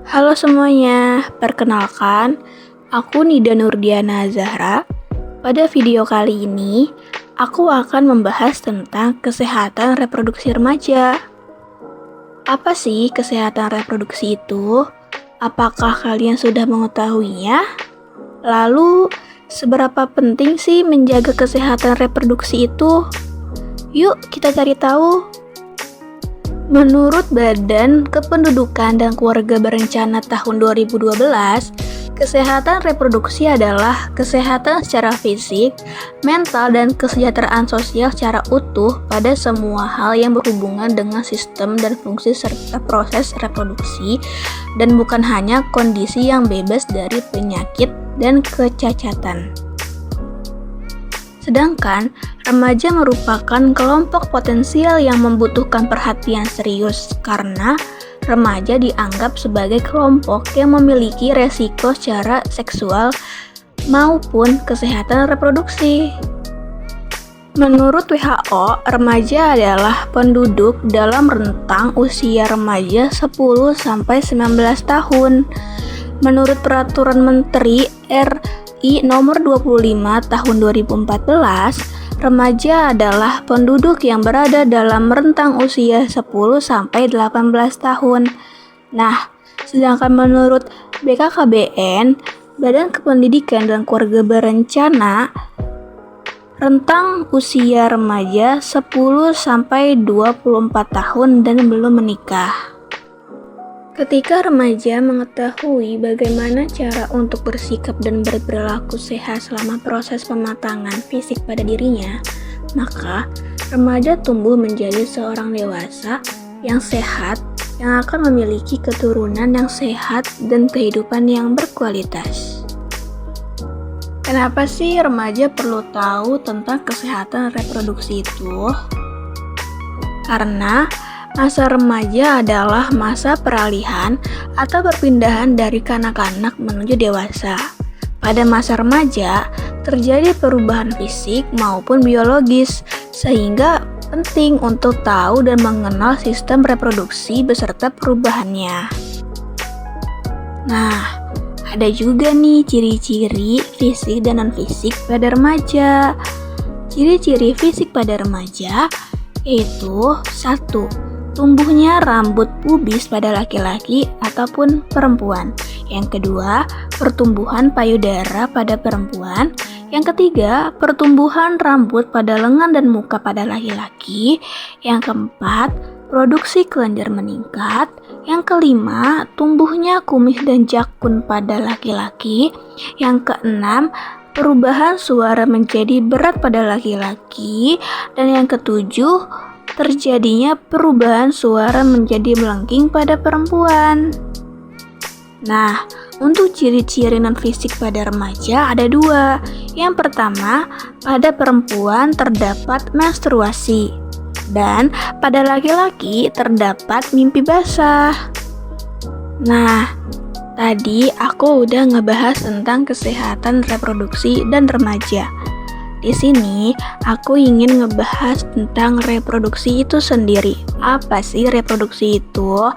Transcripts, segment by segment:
Halo semuanya, perkenalkan, aku Nida Nurdiana Zahra. Pada video kali ini, aku akan membahas tentang kesehatan reproduksi remaja. Apa sih kesehatan reproduksi itu? Apakah kalian sudah mengetahuinya? Lalu, seberapa penting sih menjaga kesehatan reproduksi itu? Yuk kita cari tahu. Menurut Badan Kependudukan dan Keluarga Berencana tahun 2012, kesehatan reproduksi adalah kesehatan secara fisik, mental, dan kesejahteraan sosial secara utuh pada semua hal yang berhubungan dengan sistem dan fungsi serta proses reproduksi, dan bukan hanya kondisi yang bebas dari penyakit dan kecacatan. Sedangkan, remaja merupakan kelompok potensial yang membutuhkan perhatian serius karena remaja dianggap sebagai kelompok yang memiliki resiko secara seksual maupun kesehatan reproduksi. Menurut WHO, remaja adalah penduduk dalam rentang usia remaja 10-19 tahun. Menurut Peraturan Menteri RI Nomor 25 Tahun 2014, remaja adalah penduduk yang berada dalam rentang usia 10-18 tahun. Nah, sedangkan menurut BKKBN, Badan Kependidikan dan Keluarga Berencana, rentang usia remaja 10-24 tahun dan belum menikah. Ketika remaja mengetahui bagaimana cara untuk bersikap dan berperilaku sehat selama proses pematangan fisik pada dirinya, maka remaja tumbuh menjadi seorang dewasa yang sehat yang akan memiliki keturunan yang sehat dan kehidupan yang berkualitas. Kenapa sih remaja perlu tahu tentang kesehatan reproduksi itu? Karena masa remaja adalah masa peralihan atau perpindahan dari kanak-kanak menuju dewasa. Pada masa remaja, terjadi perubahan fisik maupun biologis, sehingga penting untuk tahu dan mengenal sistem reproduksi beserta perubahannya. Nah, ada juga nih ciri-ciri fisik dan non-fisik pada remaja. Ciri-ciri fisik pada remaja yaitu 1. Tumbuhnya rambut pubis pada laki-laki ataupun perempuan. Yang kedua, pertumbuhan payudara pada perempuan. Yang ketiga, pertumbuhan rambut pada lengan dan muka pada laki-laki. Yang keempat, produksi kelenjar meningkat. Yang kelima, tumbuhnya kumis dan jakun pada laki-laki. Yang keenam, perubahan suara menjadi berat pada laki-laki. Dan yang ketujuh, terjadinya perubahan suara menjadi melengking pada perempuan. Nah, untuk ciri-ciri non-fisik pada remaja ada 2. Yang pertama, pada perempuan terdapat menstruasi, dan pada laki-laki terdapat mimpi basah. Nah, tadi aku udah ngebahas tentang kesehatan reproduksi dan remaja. Di sini, aku ingin ngebahas tentang reproduksi itu sendiri. Apa sih reproduksi itu?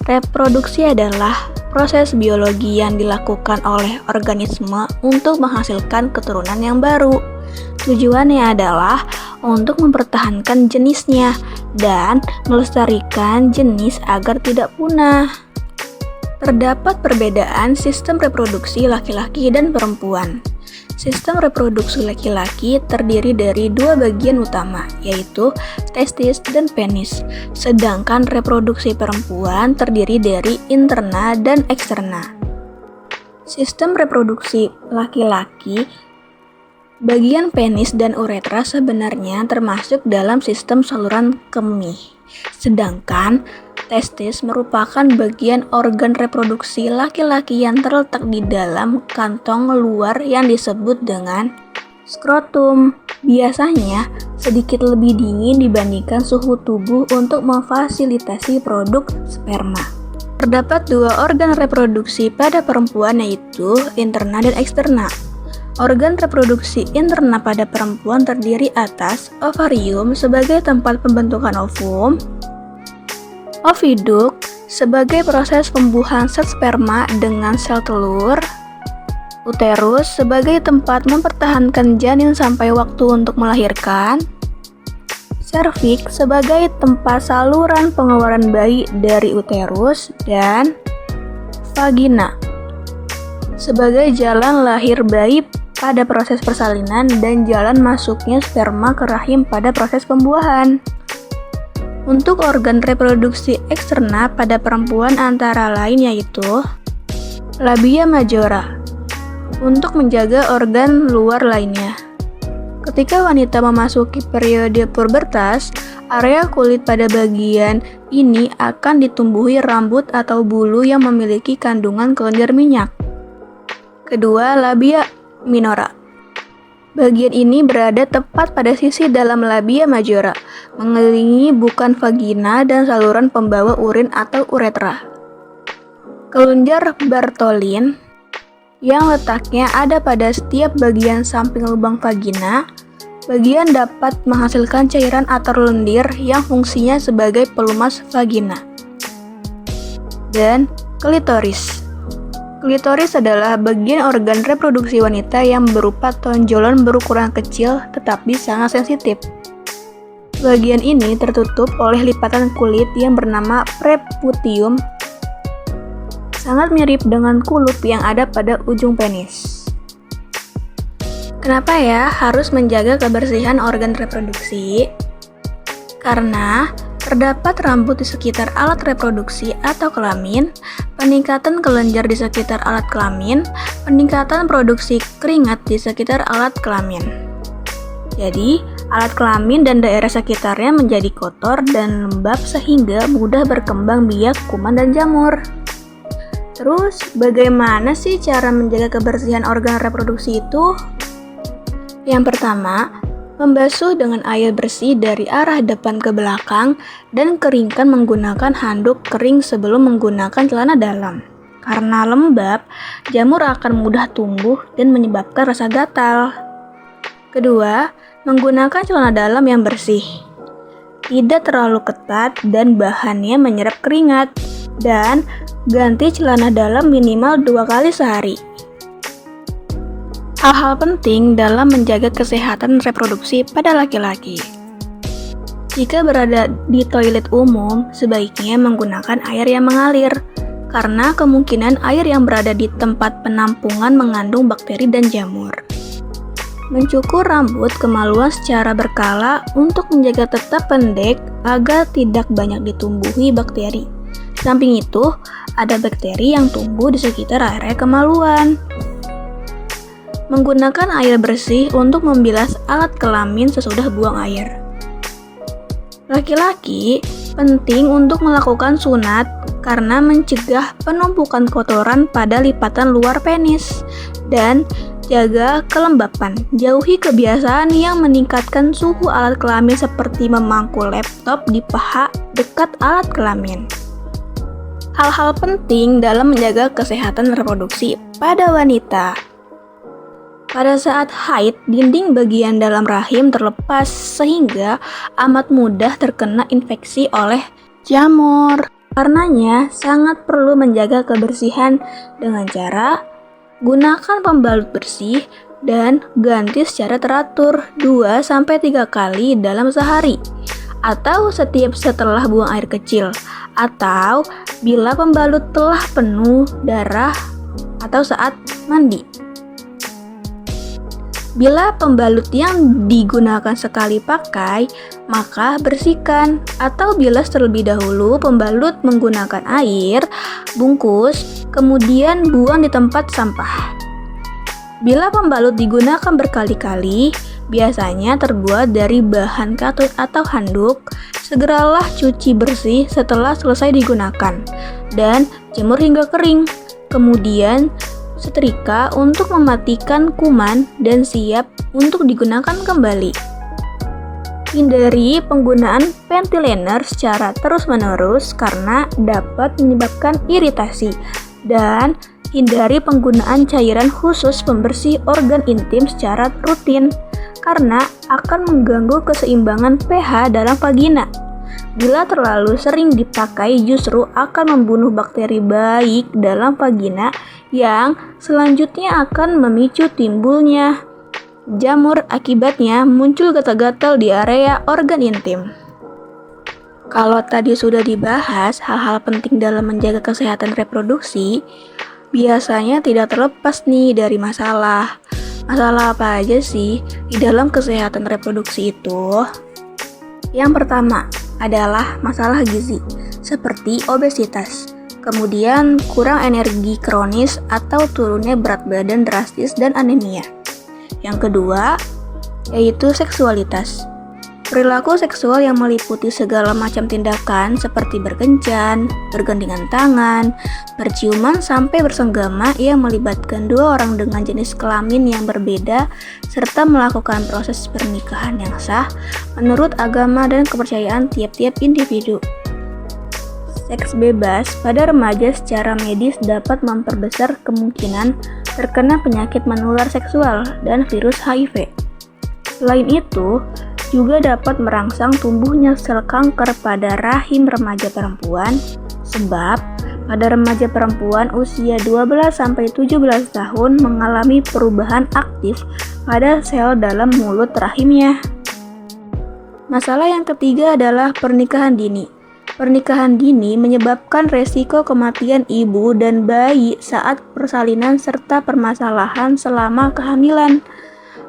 Reproduksi adalah proses biologi yang dilakukan oleh organisme untuk menghasilkan keturunan yang baru. Tujuannya adalah untuk mempertahankan jenisnya dan melestarikan jenis agar tidak punah. Terdapat perbedaan sistem reproduksi laki-laki dan perempuan. Sistem reproduksi laki-laki terdiri dari 2 bagian utama, yaitu testis dan penis. Sedangkan reproduksi perempuan terdiri dari interna dan eksterna. Sistem reproduksi laki-laki, bagian penis dan uretra sebenarnya termasuk dalam sistem saluran kemih. Sedangkan testis merupakan bagian organ reproduksi laki-laki yang terletak di dalam kantong luar yang disebut dengan skrotum. Biasanya sedikit lebih dingin dibandingkan suhu tubuh untuk memfasilitasi produk sperma. Terdapat 2 organ reproduksi pada perempuan, yaitu interna dan eksterna. Organ reproduksi interna pada perempuan terdiri atas ovarium sebagai tempat pembentukan ovum, oviduk sebagai proses pembuahan sel sperma dengan sel telur, uterus sebagai tempat mempertahankan janin sampai waktu untuk melahirkan, serviks sebagai tempat saluran pengeluaran bayi dari uterus, dan vagina sebagai jalan lahir bayi pada proses persalinan dan jalan masuknya sperma ke rahim pada proses pembuahan. Untuk organ reproduksi eksterna pada perempuan antara lain yaitu labia majora untuk menjaga organ luar lainnya. Ketika wanita memasuki periode pubertas, area kulit pada bagian ini akan ditumbuhi rambut atau bulu yang memiliki kandungan kelenjar minyak. Kedua, labia minora. Bagian ini berada tepat pada sisi dalam labia majora, mengelilingi bukan vagina dan saluran pembawa urin atau uretra. Kelenjar Bartholin yang letaknya ada pada setiap bagian samping lubang vagina, bagian dapat menghasilkan cairan atau lendir yang fungsinya sebagai pelumas vagina. Dan klitoris. Klitoris adalah bagian organ reproduksi wanita yang berupa tonjolan berukuran kecil tetapi sangat sensitif. Bagian ini tertutup oleh lipatan kulit yang bernama preputium, sangat mirip dengan kulup yang ada pada ujung penis. Kenapa ya harus menjaga kebersihan organ reproduksi? Karena terdapat rambut di sekitar alat reproduksi atau kelamin, peningkatan kelenjar di sekitar alat kelamin, peningkatan produksi keringat di sekitar alat kelamin. Jadi, alat kelamin dan daerah sekitarnya menjadi kotor dan lembab sehingga mudah berkembang biak, kuman, dan jamur. Terus, bagaimana sih cara menjaga kebersihan organ reproduksi itu? Yang pertama, membasuh dengan air bersih dari arah depan ke belakang dan keringkan menggunakan handuk kering sebelum menggunakan celana dalam. Karena lembab, jamur akan mudah tumbuh dan menyebabkan rasa gatal. Kedua, menggunakan celana dalam yang bersih. Tidak terlalu ketat dan bahannya menyerap keringat. Dan ganti celana dalam minimal 2 kali sehari. Hal-hal penting dalam menjaga kesehatan reproduksi pada laki-laki. Jika berada di toilet umum, sebaiknya menggunakan air yang mengalir, karena kemungkinan air yang berada di tempat penampungan mengandung bakteri dan jamur. Mencukur rambut kemaluan secara berkala untuk menjaga tetap pendek agar tidak banyak ditumbuhi bakteri. Samping itu, ada bakteri yang tumbuh di sekitar area kemaluan. Menggunakan air bersih untuk membilas alat kelamin sesudah buang air. Laki-laki penting untuk melakukan sunat karena mencegah penumpukan kotoran pada lipatan luar penis dan jaga kelembapan. Jauhi kebiasaan yang meningkatkan suhu alat kelamin seperti memangku laptop di paha dekat alat kelamin. Hal-hal penting dalam menjaga kesehatan reproduksi pada wanita. Pada saat haid, dinding bagian dalam rahim terlepas sehingga amat mudah terkena infeksi oleh jamur. Karenanya, sangat perlu menjaga kebersihan dengan cara gunakan pembalut bersih dan ganti secara teratur 2-3 kali dalam sehari atau setiap setelah buang air kecil atau bila pembalut telah penuh darah atau saat mandi. Bila pembalut yang digunakan sekali pakai, maka bersihkan. Atau bilas terlebih dahulu pembalut menggunakan air, bungkus, kemudian buang di tempat sampah. Bila pembalut digunakan berkali-kali, biasanya terbuat dari bahan katun atau handuk, segeralah cuci bersih setelah selesai digunakan, dan jemur hingga kering. Kemudian, setrika untuk mematikan kuman dan siap untuk digunakan kembali. Hindari penggunaan panty liner secara terus-menerus karena dapat menyebabkan iritasi, dan hindari penggunaan cairan khusus pembersih organ intim secara rutin karena akan mengganggu keseimbangan pH dalam vagina. Bila terlalu sering dipakai justru akan membunuh bakteri baik dalam vagina yang selanjutnya akan memicu timbulnya jamur, akibatnya muncul gatal-gatal di area organ intim. Kalau tadi sudah dibahas hal-hal penting dalam menjaga kesehatan reproduksi, biasanya tidak terlepas nih dari masalah. Masalah apa aja sih di dalam kesehatan reproduksi itu? Yang pertama adalah masalah gizi, seperti obesitas. Kemudian kurang energi kronis atau turunnya berat badan drastis dan anemia. Yang kedua, yaitu seksualitas. Perilaku seksual yang meliputi segala macam tindakan seperti berkencan, bergandengan tangan, berciuman sampai bersenggama yang melibatkan dua orang dengan jenis kelamin yang berbeda serta melakukan proses pernikahan yang sah menurut agama dan kepercayaan tiap-tiap individu. Seks bebas pada remaja secara medis dapat memperbesar kemungkinan terkena penyakit menular seksual dan virus HIV. Selain itu, juga dapat merangsang tumbuhnya sel kanker pada rahim remaja perempuan, sebab pada remaja perempuan usia 12-17 tahun mengalami perubahan aktif pada sel dalam mulut rahimnya. Masalah yang ketiga adalah pernikahan dini. Pernikahan dini menyebabkan resiko kematian ibu dan bayi saat persalinan serta permasalahan selama kehamilan.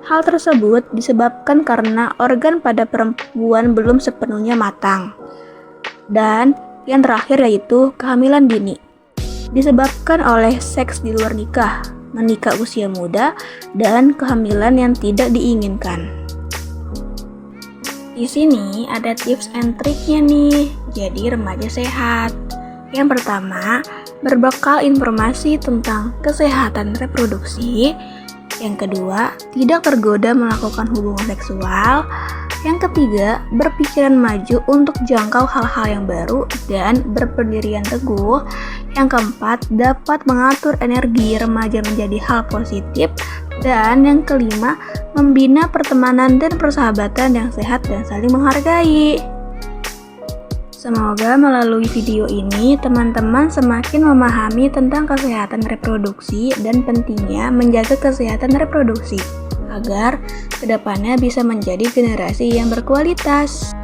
Hal tersebut disebabkan karena organ pada perempuan belum sepenuhnya matang. Dan yang terakhir yaitu kehamilan dini. Disebabkan oleh seks di luar nikah, menikah usia muda, dan kehamilan yang tidak diinginkan. Di sini ada tips and triknya nih, jadi remaja sehat. Yang pertama, berbekal informasi tentang kesehatan reproduksi. Yang kedua, tidak tergoda melakukan hubungan seksual. Yang ketiga, berpikiran maju untuk jangkau hal-hal yang baru dan berpendirian teguh. Yang keempat, dapat mengatur energi remaja menjadi hal positif. Dan yang kelima, membina pertemanan dan persahabatan yang sehat dan saling menghargai. Semoga melalui video ini teman-teman semakin memahami tentang kesehatan reproduksi dan pentingnya menjaga kesehatan reproduksi agar kedepannya bisa menjadi generasi yang berkualitas.